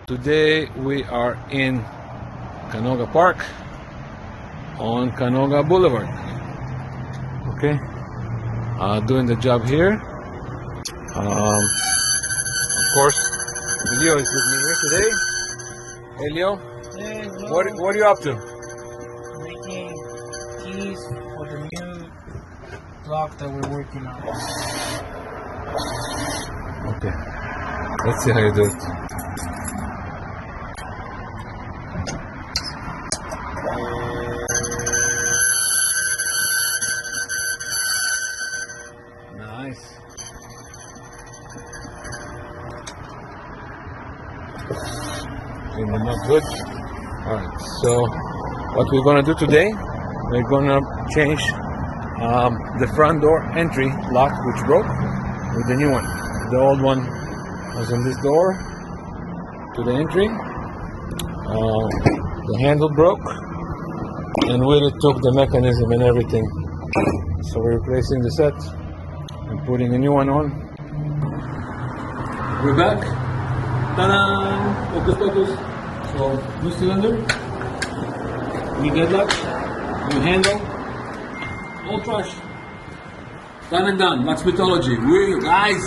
Today we are in Canoga Park on Canoga Boulevard. Okay, doing the job here. Of course, Elio is with me here today. Elio, Hey, what are you up to? making keys for the new lock that we're working on. Okay, let's see how you do it. Nice. Clean them up good. Alright, so what we're gonna do today, we're gonna change the front door entry lock, which broke, with the new one. The old one was on this door to the entry. The handle broke, and with it took the mechanism and everything. So we're replacing the set and putting a new one on. We're back. Ta-da! Focus, focus. So, new cylinder, new deadlock, new handle, all trash. Done and done. Locksmithology. We guys.